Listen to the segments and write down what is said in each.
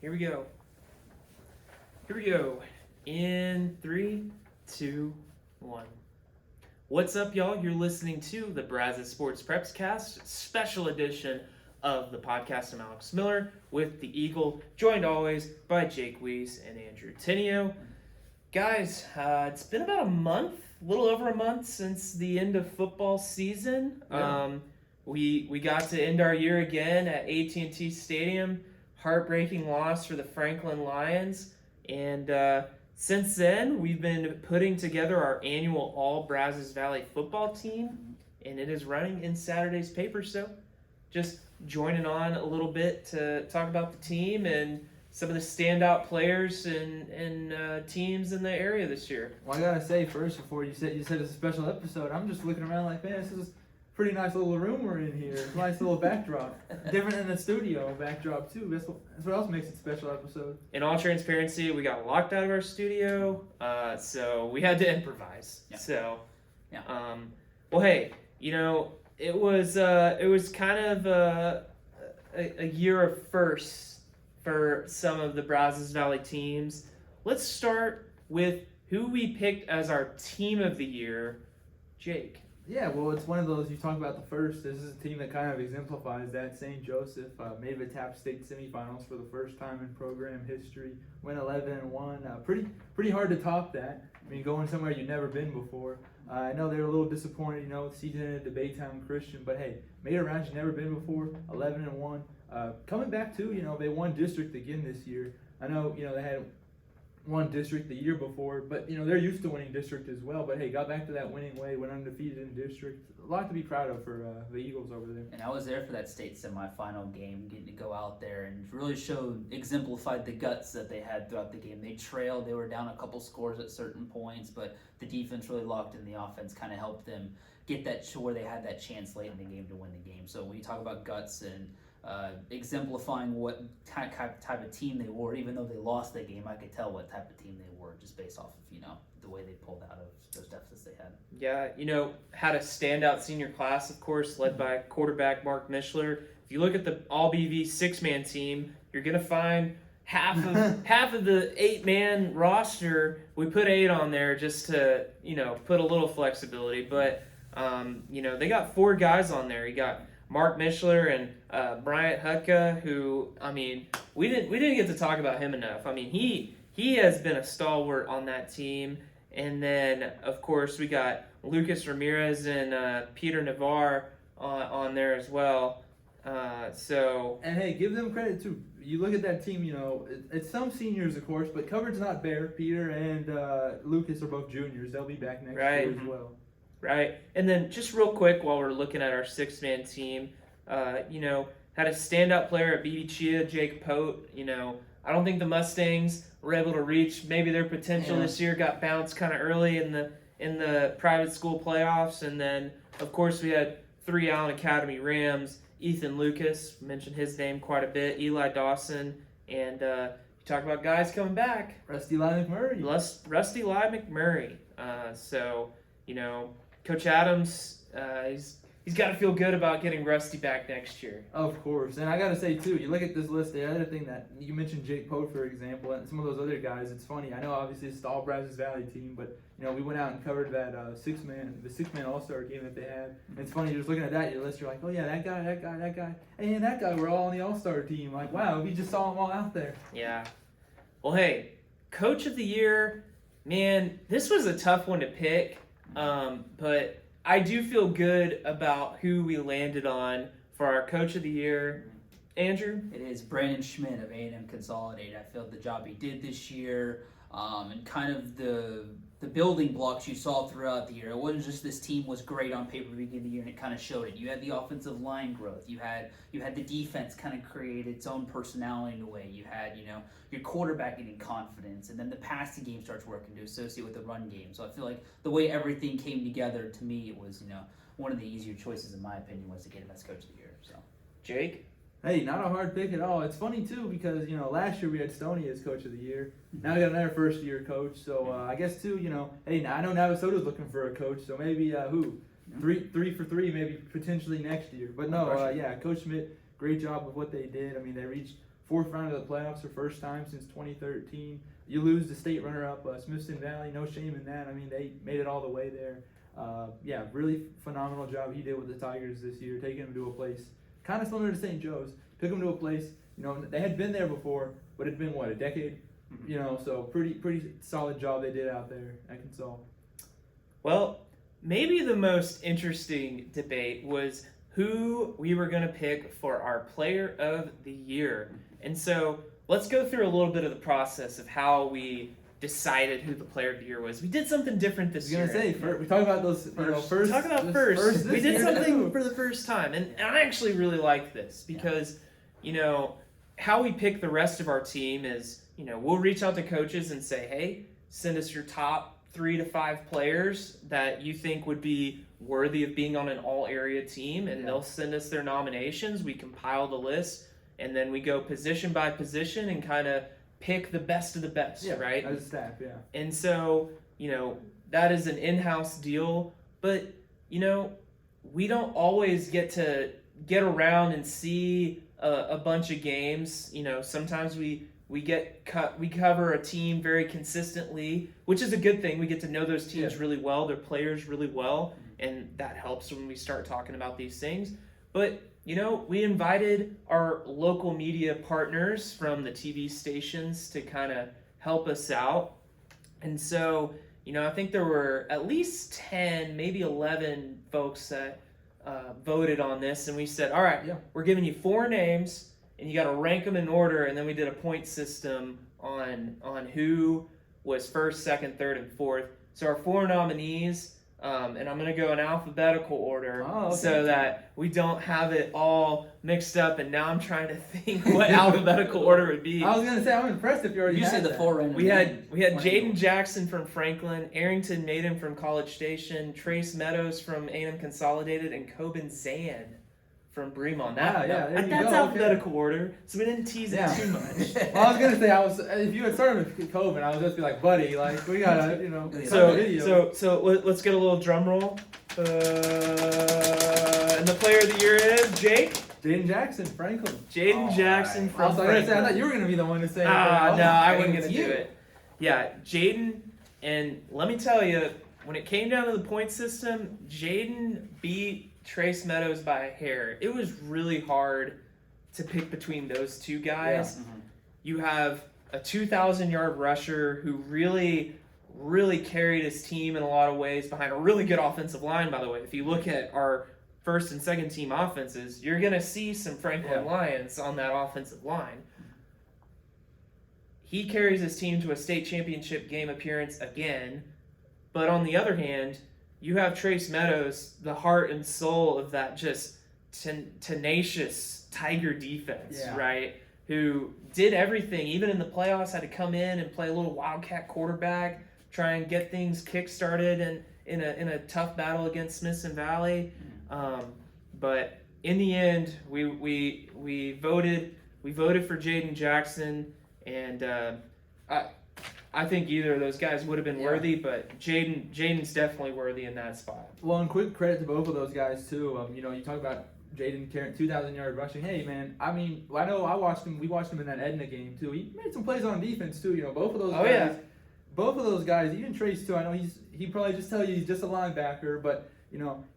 Here we go. Here we go. In 3, 2, 1. What's up, y'all? You're listening to the Brazos Sports Preps Cast, special edition of the podcast. I'm Alex Miller with the Eagle, joined always by Jake Weiss and Andrew Tinio. Guys, it's been about a little over a month since the end of football season. Yeah. We got to end our year again at AT&T Stadium. Heartbreaking loss for the Franklin Lions. And since then, we've been putting together our annual All-Brazos Valley football team, and it is running in Saturday's paper. So just joining on a little bit to talk about the team and some of the standout players and teams in the area this year. Well, I gotta say first, before you said it's a special episode, I'm just looking around like, man, this is a pretty nice little room we're in here. Nice little backdrop, different than the studio backdrop too. That's what else makes it a special episode. In all transparency, we got locked out of our studio, so we had to improvise. Yeah. So, Yeah. Well, hey, it was kind of a year of firsts for some of the Brazos Valley teams. Let's start with who we picked as our team of the year, Jake. Yeah, well, it's one of those, you talk about the first. This is a team that kind of exemplifies that. St. Joseph made the TAP State semifinals for the first time in program history. Went 11-1. Pretty hard to top that. I mean, going somewhere you've never been before. I know they were a little disappointed, season ended at Baytown Christian, but hey, made it around you've never been before. 11-1. Coming back to, they won district again this year. I know, they had won district the year before, but they're used to winning district as well. But hey, got back to that winning way, went undefeated in district. A lot to be proud of for the Eagles over there. And I was there for that state semifinal game, getting to go out there and really exemplified the guts that they had throughout the game. They trailed, they were down a couple scores at certain points, but the defense really locked in. The offense kind of helped them get that to where they had that chance late in the game to win the game. So when you talk about guts and exemplifying what type of team they were, even though they lost that game, I could tell what type of team they were just based off of the way they pulled out of those deficits they had. Yeah, had a standout senior class, of course, led by quarterback Mark Mishler. If you look at the All-BV 6-man team, you're gonna find half of the 8-man roster. We put 8 on there just to put a little flexibility, but they got 4 guys on there. You got Mark Mishler and Bryant Hutka, who, we didn't get to talk about him enough. He has been a stalwart on that team. And then, of course, we got Lucas Ramirez and Peter Navarre on there as well. And hey, give them credit too. You look at that team, it's some seniors, of course, but covered's not bare. Peter and Lucas are both juniors. They'll be back next year as well. Right. And then just real quick, while we're looking at our 6-man team, had a standout player at BB Chia, Jake Pote. I don't think the Mustangs were able to reach maybe their potential this year. Got bounced kind of early in the private school playoffs. And then, of course, we had 3 Allen Academy Rams. Ethan Lucas, mentioned his name quite a bit. Eli Dawson. And you talk about guys coming back. Rusty Lai McMurray. Rusty Lai McMurray. Coach Adams, he's got to feel good about getting Rusty back next year. Of course. And I got to say, too, you look at this list, the other thing that you mentioned Jake Pote, for example, and some of those other guys, it's funny. I know, obviously, it's the All-Brazos Valley team, but, we went out and covered that the 6-man All-Star game that they had. And it's funny, you're just looking at that, your list, you're like, oh, yeah, that guy, and that guy, we're all on the All-Star team. Like, wow, we just saw them all out there. Yeah. Well, hey, Coach of the Year, man, this was a tough one to pick. But I do feel good about who we landed on for our Coach of the Year. Andrew? It is Brandon Schmidt of A&M Consolidated. I felt the job he did this year, and kind of the building blocks you saw throughout the year. It wasn't just this team was great on paper at the beginning of the year and it kind of showed it. You had the offensive line growth. You had the defense kind of create its own personality in a way. You had, your quarterback getting confidence, and then the passing game starts working to associate with the run game. So I feel like the way everything came together, to me, it was, one of the easier choices, in my opinion, was to get him as Coach of the Year. So, Jake? Hey, not a hard pick at all. It's funny, too, because, last year we had Stoney as Coach of the Year. Now we got another first-year coach. So, I guess, too, hey, I know Navasota's looking for a coach, so maybe, three for three, maybe potentially next year. But no, Coach Schmidt, great job with what they did. They reached fourth round of the playoffs for first time since 2013. You lose the state runner-up, Smithson Valley. No shame in that. I mean, they made it all the way there. Yeah, really phenomenal job he did with the Tigers this year, taking them to a place kind of similar to St. Joe's. Took them to a place, they had been there before, but it'd been, a decade? So pretty solid job they did out there at Consol. Well, maybe the most interesting debate was who we were going to pick for our player of the year. And so let's go through a little bit of the process of how we decided who the player of the year was. We did something different this year. I was going to say, we talk about those first. Talk about first. We did something too. for the first time. And I actually really like this because, how we pick the rest of our team is, we'll reach out to coaches and say, hey, send us your top 3 to 5 players that you think would be worthy of being on an all-area team, and they'll send us their nominations. We compile the list, and then we go position by position and kind of pick the best of the best, right? As a staff, yeah. And so, that is an in-house deal, but, we don't always get to get around and see a bunch of games. Sometimes we cover a team very consistently, which is a good thing. We get to know those teams really well, their players really well, and that helps when we start talking about these things. But, we invited our local media partners from the TV stations to kind of help us out. And so, I think there were at least 10, maybe 11 folks that voted on this, and we said, all right, we're giving you 4 names, and you got to rank them in order, and then we did a point system on who was first, second, third, and fourth. So our 4 nominees, and I'm going to go in alphabetical order so that we don't have it all mixed up, and now I'm trying to think what alphabetical order would be. I was going to say, I'm impressed if you already had said the 4 random. We had Jaden Jackson from Franklin, Arrington Maiden from College Station, Trace Meadows from A&M Consolidated, and Coben Zan from Bremont. That's alphabetical order, so we didn't tease it too much. Well, I was gonna say, if you had started with Coben, I would just be like, buddy, like we gotta, So let's get a little drum roll. And the player of the year is Jaden Jackson, Franklin. Jaden Jackson from Franklin. I thought you were gonna be the one to say. No, I wasn't gonna do it. Yeah, Jaden, and let me tell you, when it came down to the point system, Jaden beat Trace Meadows by a hair. It was really hard to pick between those two guys. Yeah. You have a 2,000-yard rusher who really carried his team in a lot of ways behind a really good offensive line, by the way. If you look at our first and second team offenses, you're going to see some Franklin Lions on that offensive line. He carries his team to a state championship game appearance again, but on the other hand, you have Trace Meadows, the heart and soul of that just tenacious Tiger defense, right? Who did everything, even in the playoffs, had to come in and play a little wildcat quarterback, try and get things kick-started in a tough battle against Smithson Valley. But in the end, we voted for Jaden Jackson, and I think either of those guys would have been worthy, but Jaden's definitely worthy in that spot. Well, and quick credit to both of those guys too. You talk about Jaden carrying 2,000-yard rushing. Hey, man, I mean, I know I watched him. We watched him in that Edna game too. He made some plays on defense too. Both of those guys. Yeah. Both of those guys, even Trace too. I know he probably just tell you he's just a linebacker, but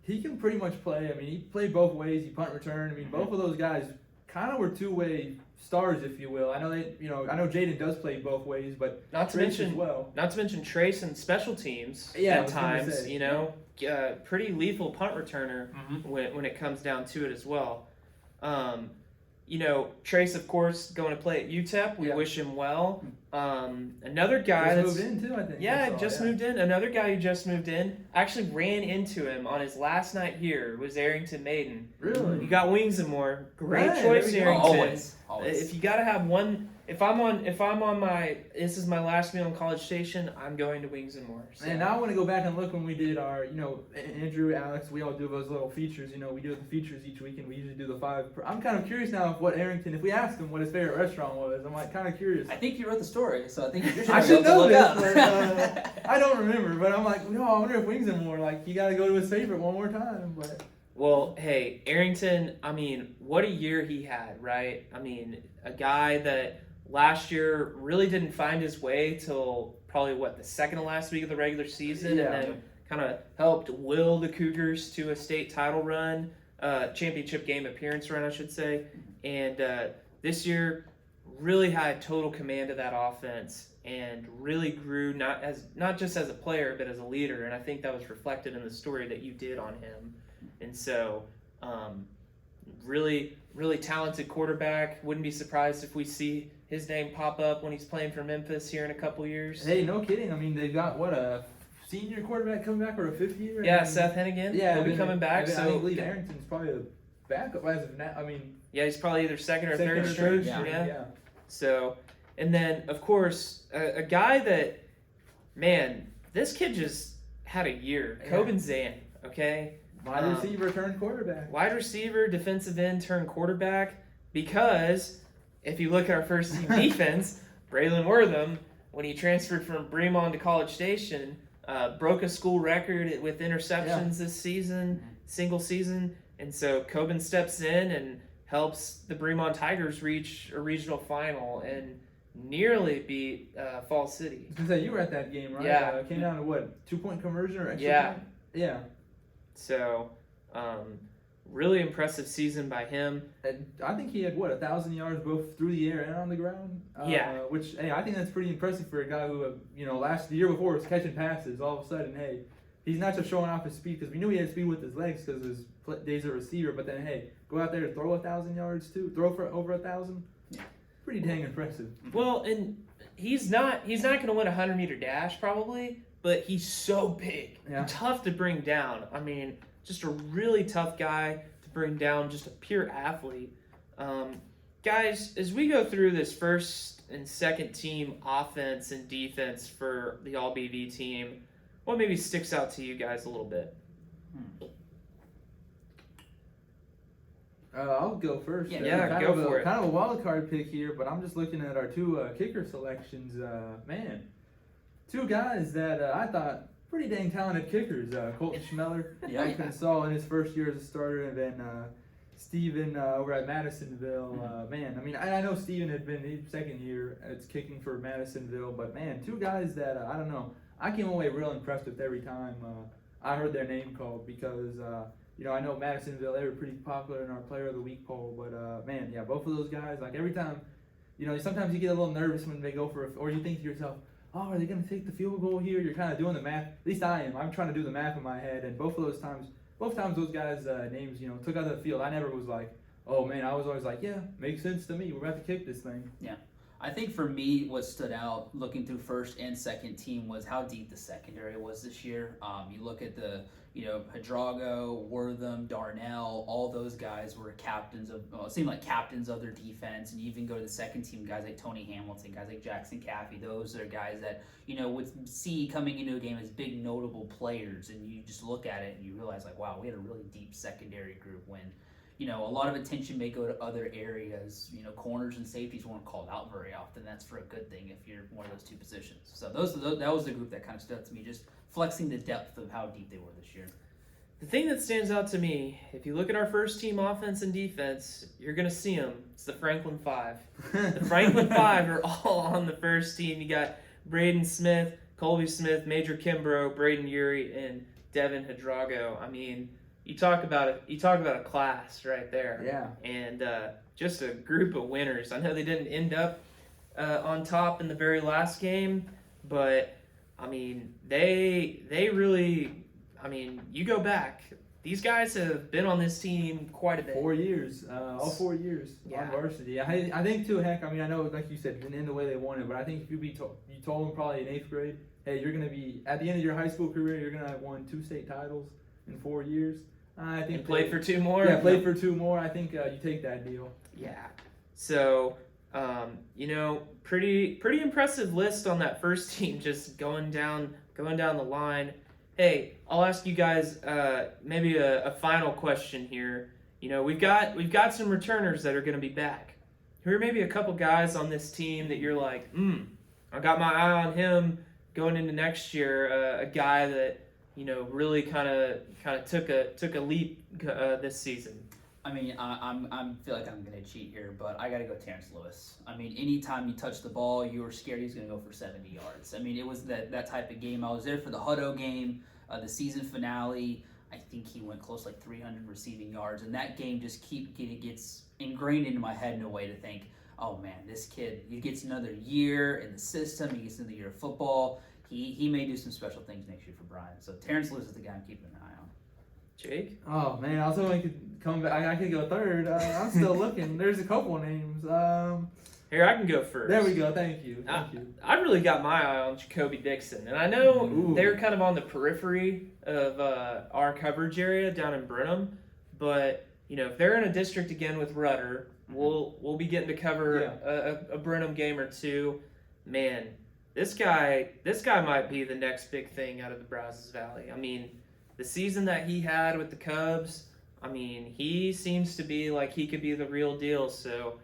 he can pretty much play. I mean, he played both ways. He punt return. I mean, both of those guys kind of were two-way stars, if you will. I know I know Jaden does play both ways, but not to mention Trace and special teams at times. Pretty lethal punt returner when it comes down to it as well. Trace, of course, going to play at UTEP. We wish him well. Another guy moved in too, I think. Moved in. Another guy who just moved in. Actually ran into him on his last night here. Was Arrington Maiden. Really? You got Wings and More. Great choice, Arrington. Always. If you got to have one. If I'm on my, this is my last meal in College Station, I'm going to Wings and More. So. And now I want to go back and look when we did our, Andrew, Alex, we all do those little features. We do the features each week, and we usually do the 5. I'm kind of curious now what Arrington, if we asked him what his favorite restaurant was, I'm kind of curious. I think you wrote the story, so I think you should I should know look this, up. but I don't remember. But I'm like, I wonder if Wings and More, you got to go to his favorite one more time. But Well, hey, Arrington, I mean, what a year he had, right? I mean, a guy that last year really didn't find his way till probably, the second to last week of the regular season, Yeah. and then kind of helped will the Cougars to a state title run, championship game appearance run, I should say. And this year, really had total command of that offense and really grew not just as a player but as a leader. And I think that was reflected in the story that you did on him. And so, really, really talented quarterback. Wouldn't be surprised if we see his name pop up when he's playing for Memphis here in a couple years. Hey, no kidding. I mean, they've got a senior quarterback coming back or a fifth year? Yeah, I mean, Seth Hennigan. Yeah, He'll be coming back. I believe Arrington's probably a backup as of now. I mean, yeah, he's probably either second or third string. Yeah. So, and then of course a guy that, man, this kid just had a year. Yeah. Coben Zan. Okay. Wide receiver turned quarterback. Wide receiver, defensive end turned quarterback, because if you look at our first team defense, Braylon Wortham, when he transferred from Bremond to College Station, broke a school record with interceptions this season, single season. And so Coben steps in and helps the Bremond Tigers reach a regional final and nearly beat Fall City. I was gonna say, you were at that game, right? Yeah. It came down to what, 2-point conversion or extra Yeah. point? Yeah. So, really impressive season by him. And I think he had 1,000 yards both through the air and on the ground. Yeah. Which, hey, I think that's pretty impressive for a guy who, last year before was catching passes. All of a sudden, hey, he's not just showing off his speed, because we knew he had speed with his legs because of his days as a receiver. But then, hey, go out there and throw 1,000 yards too. Throw for over 1,000. Pretty dang impressive. Well, and he's not going to win a 100-meter dash probably, but he's so big, tough to bring down. I mean, just a really tough guy to bring down, just a pure athlete. Guys, as we go through this first and second team offense and defense for the All-BV team, what maybe sticks out to you guys a little bit? I'll go first. Yeah, go for it. Kind of a wild card pick here, but I'm just looking at our two kicker selections. Man, two guys that I thought pretty dang talented kickers. Colton Schmeller, I saw in his first year as a starter, and then Steven over at Madisonville. Man, I mean, I know Steven had been his second year it's kicking for Madisonville, but man, two guys that I don't know. I came away real impressed with every time I heard their name called, because I know Madisonville, they were pretty popular in our Player of the Week poll, but man, yeah, both of those guys, like every time, sometimes you get a little nervous when they go or you think to yourself, oh, are they going to take the field goal here? You're kind of doing the math. At least I am. I'm trying to do the math in my head, and both times those guys' names, took out of the field, I never was like, oh man, I was always like, yeah, makes sense to me. We're about to kick this thing. Yeah. I think for me, what stood out looking through first and second team was how deep the secondary was this year. You look at the, Hadrago, Wortham, Darnell, all those guys were captains of, it seemed like captains of their defense. And you even go to the second team, guys like Tony Hamilton, guys like Jackson Caffey. Those are guys that, would see coming into a game as big notable players. And you just look at it and you realize, like, wow, we had a really deep secondary group when, a lot of attention may go to other areas. Corners and safeties weren't called out very often. That's for a good thing if you're one of those two positions. So that was the group that kind of stood out to me, just flexing the depth of how deep they were this year. The thing that stands out to me, if you look at our first team offense and defense, you're going to see them. It's the Franklin Five. The Franklin Five are all on the first team. You got Braden Smith, Colby Smith, Major Kimbrough, Braden Urey, and Devin Hadrago. I mean, you talk about a class right there. Yeah. And just a group of winners. I know they didn't end up on top in the very last game, but I mean, they really. I mean, you go back. These guys have been on this team quite a bit. 4 years, all 4 years on varsity. I think too. Heck, I mean, I know, like you said, it didn't end the way they wanted, but I think if you told them probably in 8th grade, hey, you're gonna be at the end of your high school career, you're gonna have won 2 state titles in 4 years. I think and played for 2 more. Yeah, played for 2 more. I think you take that deal. Yeah. So, pretty impressive list on that first team, just going down the line. Hey, I'll ask you guys maybe a final question here. We've got some returners that are going to be back. Who are maybe a couple guys on this team that you're like, I got my eye on him going into next year. A guy that really kind of took a leap this season. I mean, I feel like I'm gonna cheat here, but I gotta go Terrence Lewis. I mean, anytime you touch the ball, you were scared he was gonna go for 70 yards. I mean, it was that type of game. I was there for the Hutto game, the season finale. I think he went close like 300 receiving yards, and that game just gets ingrained into my head in a way to think, oh man, this kid, he gets another year in the system. He gets another year of football. He may do some special things next year for Brian. So Terrence Lewis is the guy I'm keeping an eye on. Jake? Oh man, I was hoping I could come back. I could go third. I'm still looking. There's a couple names. Here, I can go first. There we go. Thank you. I really got my eye on Jacoby Dixon, and I know Ooh. they're kind of on the periphery of our coverage area down in Brenham, but if they're in a district again with Rudder, we'll be getting to cover a Brenham game or two. Man, this guy might be the next big thing out of the Brazos Valley. I mean, the season that he had with the Cubs, I mean, he seems to be like he could be the real deal. So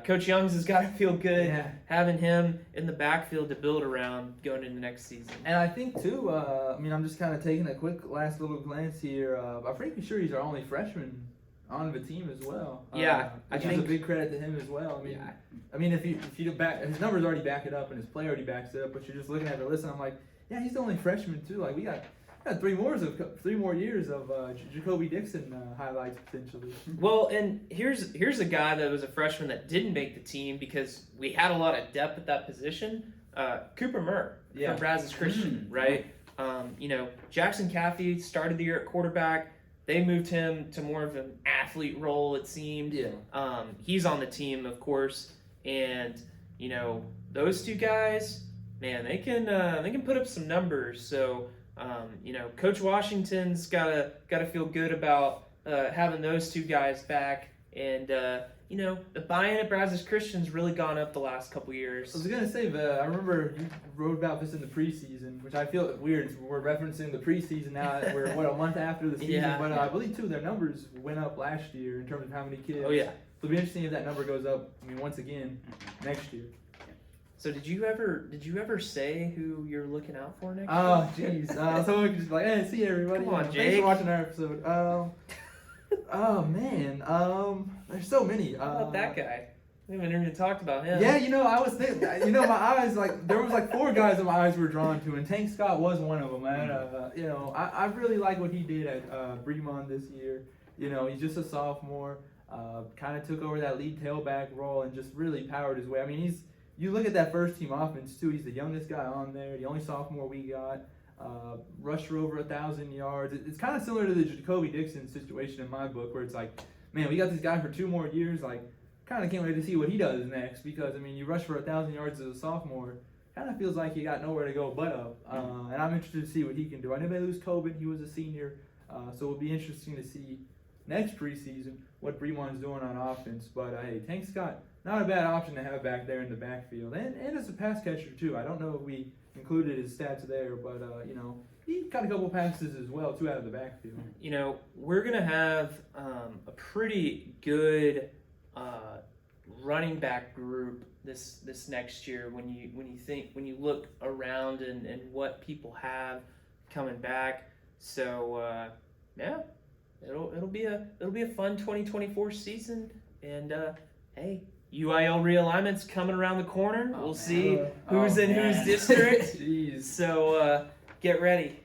Coach Youngs has got to feel good having him in the backfield to build around going into next season. And I think too, I'm just kind of taking a quick last little glance here. I'm pretty sure he's our only freshman on the team as well. Yeah, I think a big credit to him as well. I mean, if you back his numbers already back it up and his play already backs it up, but you're just looking at the list and I'm like, yeah, he's the only freshman too. Like we got 3 more years of Jacoby Dixon highlights potentially. Well, and here's a guy that was a freshman that didn't make the team because we had a lot of depth at that position. Cooper Murr from Brazos Christian, right? Jackson Caffey started the year at quarterback. They moved him to more of an athlete role, it seemed. Yeah. He's on the team, of course, and those two guys, man, they can put up some numbers. So, Coach Washington's gotta feel good about having those two guys back, and the buy-in at Brazos Christian's really gone up the last couple years. I was gonna say, I remember you wrote about this in the preseason, which I feel weird. We're referencing the preseason now. We're a month after the season, but I believe too their numbers went up last year in terms of how many kids. Oh yeah. So it'll be interesting if that number goes up. Once again next year. So did you ever say who you're looking out for next year? Oh jeez. So we could just be like, hey, see everybody. Come on, Thanks Jake. for watching our episode. Oh man. There's so many. How about that guy? We haven't even talked about him. Yeah, I was thinking. My eyes there was 4 guys that my eyes were drawn to, and Tank Scott was one of them. Man, I really like what he did at Bremond this year. He's just a sophomore. Kind of took over that lead tailback role and just really powered his way. I mean, you look at that first team offense too. He's the youngest guy on there, the only sophomore we got. Rushed for over 1,000 yards. It's kind of similar to the Jacoby Dixon situation in my book, where it's like, man, we got this guy for 2 more years. Like, kind of can't wait to see what he does next, because you rush for 1,000 yards as a sophomore. Kind of feels like you got nowhere to go but up. And I'm interested to see what he can do. I know they lose Coben. He was a senior, so it'll be interesting to see next preseason what Bremond's doing on offense. But hey, Tank Scott, not a bad option to have back there in the backfield, and as a pass catcher too. I don't know if we included his stats there, but he got a couple passes as well, 2 out of the backfield. We're gonna have a pretty good running back group this next year. When you look around and what people have coming back, so it'll be a fun 2024 season, and hey. UIL realignment's coming around the corner. We'll see who's in whose district. Jeez. So get ready.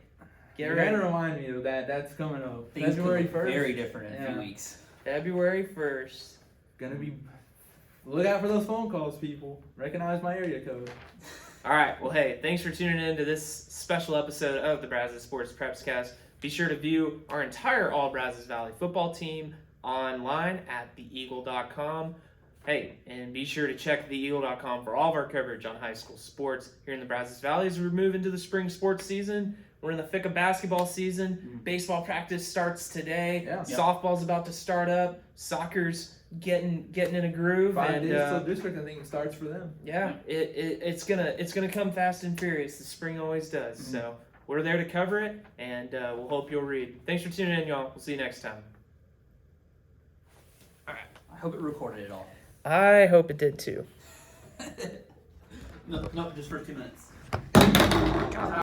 You're gonna remind me of that. That's coming up. February 1st. Very different in a few weeks. February 1st. Gonna be. Look out for those phone calls, people. Recognize my area code. All right. Well, hey, thanks for tuning in to this special episode of the Brazos Sports Prepscast. Be sure to view our entire All-Brazos Valley football team online at theeagle.com. Hey, and be sure to check theeagle.com for all of our coverage on high school sports here in the Brazos Valley as we move into the spring sports season. We're in the thick of basketball season. Baseball practice starts today. Yeah. Softball's about to start up. Soccer's getting in a groove. 5 days till district, I think it starts for them. Yeah, it's gonna come fast and furious. The spring always does. So we're there to cover it, and we'll hope you'll read. Thanks for tuning in, y'all. We'll see you next time. All right. I hope it recorded it all. I hope it did too. No, just for 2 minutes.